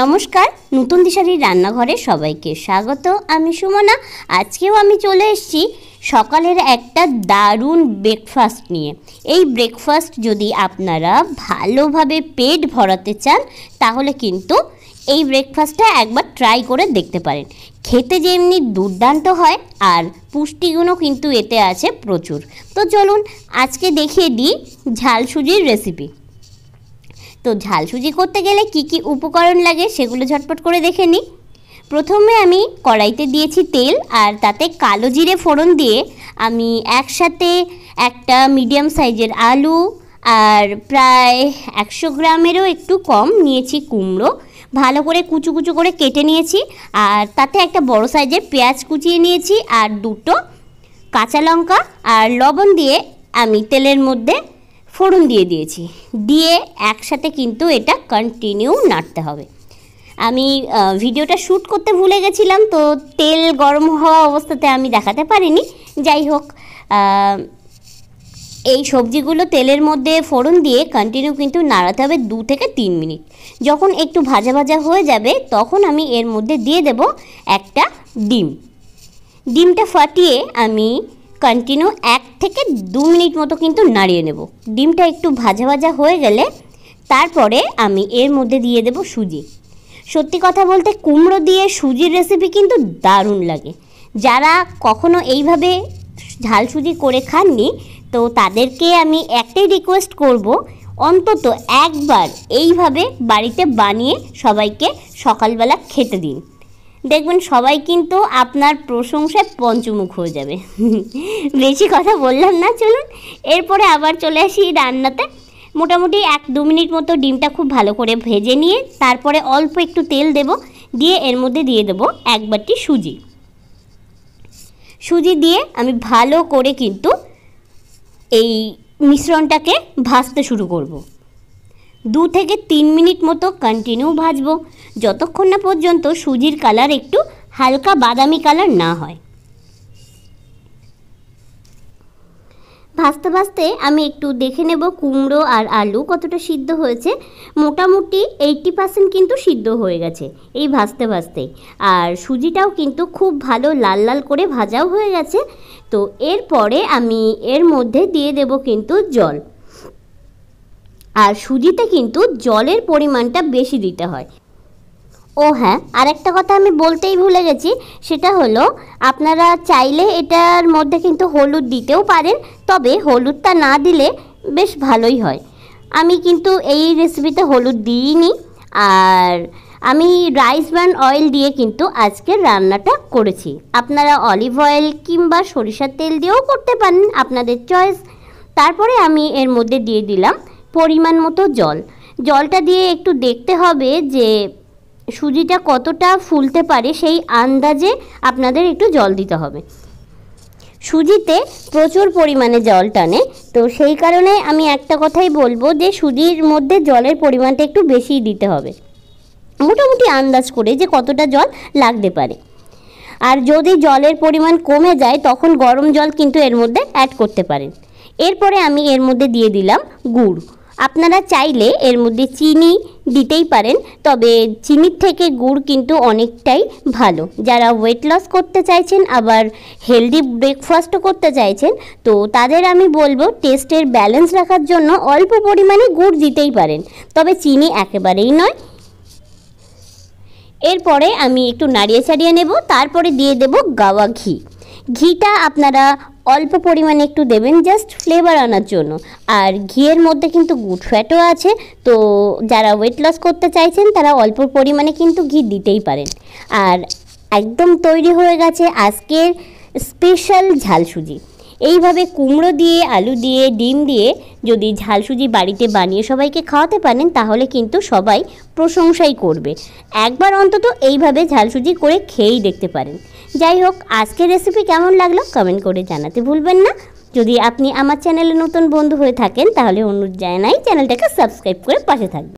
নমস্কার, নতুন দিশারির রান্নাঘরে সবাইকে স্বাগত। আমি সুমনা। আজকেও আমি চলে এসেছি সকালের একটা দারুণ ব্রেকফাস্ট নিয়ে। এই ব্রেকফাস্ট যদি আপনারা ভালোভাবে পেট ভরাতে চান তাহলে কিন্তু এই ব্রেকফাস্টটা একবার ট্রাই করে দেখতে পারেন। খেতে যেমনি দুর্দান্ত হয় আর পুষ্টিগুণও কিন্তু এতে আছে প্রচুর। তো চলুন আজকে দেখিয়ে দিই ঝাল সুজির রেসিপি। তো ঝাল সুজি করতে গেলে কি কি উপকরণ লাগে সেগুলো ঝটপট করে দেখে নিই। প্রথমে আমি কড়াইতে দিয়েছি তেল, আর তাতে কালো জিরে ফোড়ন দিয়ে আমি একসাথে একটা মিডিয়াম সাইজের আলু আর প্রায় 100 গ্রামেরও একটু কম নিয়েছি কুমড়ো, ভালো করে কুচু কুচু করে কেটে নিয়েছি। আর তাতে একটা বড় সাইজের পেঁয়াজ কুচিয়ে নিয়েছি, আর দুটো কাঁচা লঙ্কা আর লবণ দিয়ে আমি তেলের মধ্যে ফোড়ন দিয়েছি। দিয়ে একসাথে কিন্তু এটা কন্টিনিউ নাড়তে হবে। আমি ভিডিওটা শ্যুট করতে ভুলে গেছিলাম, তো তেল গরম হওয়া অবস্থাতে আমি দেখাতে পারিনি। যাই হোক, এই সবজিগুলো তেলের মধ্যে ফোড়ন দিয়ে কন্টিনিউ কিন্তু নাড়াতে হবে 2 থেকে 3 মিনিট। যখন একটু ভাজা ভাজা হয়ে যাবে তখন আমি এর মধ্যে দিয়ে দেব একটা ডিমটা ফাটিয়ে আমি কন্টিনিউ 1 থেকে 2 মিনিট মতো কিন্তু নাড়িয়ে নেব। ডিমটা একটু ভাজা ভাজা হয়ে গেলে তারপরে আমি এর মধ্যে দিয়ে দেব সুজি। সত্যি কথা বলতে কুমড়ো দিয়ে সুজির রেসিপি কিন্তু দারুণ লাগে। যারা কখনো এইভাবে ঝাল সুজি করে খাননি তো তাদেরকে আমি একটাই রিকোয়েস্ট করব, অন্তত একবার এইভাবে বাড়িতে বানিয়ে সবাইকে সকালবেলা খেতে দিন। দেখবেন সবাই কিন্তু আপনার প্রশংসায় পঞ্চমুখ হয়ে যাবে। বেশি কথা বললাম না, চলুন এরপরে আবার চলে আসি রান্নাতে। মোটামুটি 1-2 মিনিট মতো ডিমটা খুব ভালো করে ভেজে নিয়ে তারপরে অল্প একটু তেল দেব, দিয়ে এর মধ্যে দিয়ে দেব 1 বাটি সুজি দিয়ে আমি ভালো করে কিন্তু এই মিশ্রণটাকে ভাজতে শুরু করব। 2 থেকে 3 মিনিট মতো কন্টিনিউ ভাজবো, যতক্ষণ না পর্যন্ত সুজির কালার একটু হালকা বাদামি কালার না হয়। ভাজতে ভাজতে আমি একটু দেখে নেব কুমড়ো আর আলু কতটা সিদ্ধ হয়েছে। মোটামুটি 80% কিন্তু সিদ্ধ হয়ে গেছে এই ভাজতে ভাজতেই। আর সুজিটাও কিন্তু খুব ভালো লাল লাল করে ভাজাও হয়ে গেছে। তো এরপরে আমি এর মধ্যে দিয়ে দেব কিন্তু জল। আর সুজিতে কিন্তু জলের পরিমাণটা বেশি দিতে হয়। ও হ্যাঁ, আরেকটা কথা আমি বলতেই ভুলে গেছি, সেটা হলো আপনারা চাইলে এটার মধ্যে কিন্তু হলুদ দিতেও পারেন, তবে হলুদটা না দিলে বেশ ভালোই হয়। আমি কিন্তু এই রেসিপিতে হলুদ দিইনি। আর আমি রাইস ব্রান অয়েল দিয়ে কিন্তু আজকের রান্নাটা করেছি। আপনারা অলিভ অয়েল কিংবা সরিষার তেল দিয়েও করতে পারেন, আপনাদের চয়েস। তারপরে আমি এর মধ্যে দিয়ে দিলাম পরিমাণ মতো জলটা দিয়ে একটু দেখতে হবে যে সুজিটা কতটা ফুলতে পারে, সেই আন্দাজে আপনাদের একটু জল দিতে হবে। সুজিতে প্রচুর পরিমাণে জল টানে, তো সেই কারণে আমি একটা কথাই বলবো যে সুজির মধ্যে জলের পরিমাণটা একটু বেশিই দিতে হবে, মোটামুটি আন্দাজ করে যে কতটা জল লাগতে পারে। আর যদি জলের পরিমাণ কমে যায় তখন গরম জল কিন্তু এর মধ্যে অ্যাড করতে পারেন। এরপরে আমি এর মধ্যে দিয়ে দিলাম গুড়। আপনারা চাইলে এর মধ্যে চিনি দিতেই পারেন, তবে চিনির থেকে গুড় কিন্তু অনেকটাই ভালো। যারা ওয়েট লস করতে চাইছেন আবার হেলদি ব্রেকফাস্টও করতে চাইছেন তো তাদের আমি বলবো টেস্টের ব্যালেন্স রাখার জন্য অল্প পরিমাণে গুড় দিতেই পারেন, তবে চিনি একেবারেই নয়। এরপরে আমি একটু নাড়িয়ে চাড়িয়ে নেব, তারপরে দিয়ে দেব গাওয়া ঘিটা আপনারা অল্প পরিমাণে একটু দেবেন জাস্ট ফ্লেভার আনার জন্য। আর ঘিয়ের মধ্যে কিন্তু গুড ফ্যাটও আছে, তো যারা ওয়েট লস করতে চাইছেন তারা অল্প পরিমাণে কিন্তু ঘি দিতেই পারেন। আর একদম তৈরি হয়ে গেছে আজকের স্পেশাল ঝাল সুজি। এইভাবে কুমড়ো দিয়ে, আলু দিয়ে, ডিম দিয়ে যদি ঝাল সুজি বাড়িতে বানিয়ে সবাইকে খাওয়াতে পারেন তাহলে কিন্তু সবাই প্রশংসাই করবে। একবার অন্তত এইভাবে ঝাল সুজি করে খেয়েই দেখতে পারেন। যাই হোক, আজকের রেসিপি কেমন লাগলো কমেন্ট করে জানাতে ভুলবেন না। যদি আপনি আমার চ্যানেলে নতুন বন্ধু হয়ে থাকেন তাহলে অনুরোধ জানাই চ্যানেলটাকে সাবস্ক্রাইব করে পাশে থাকবেন।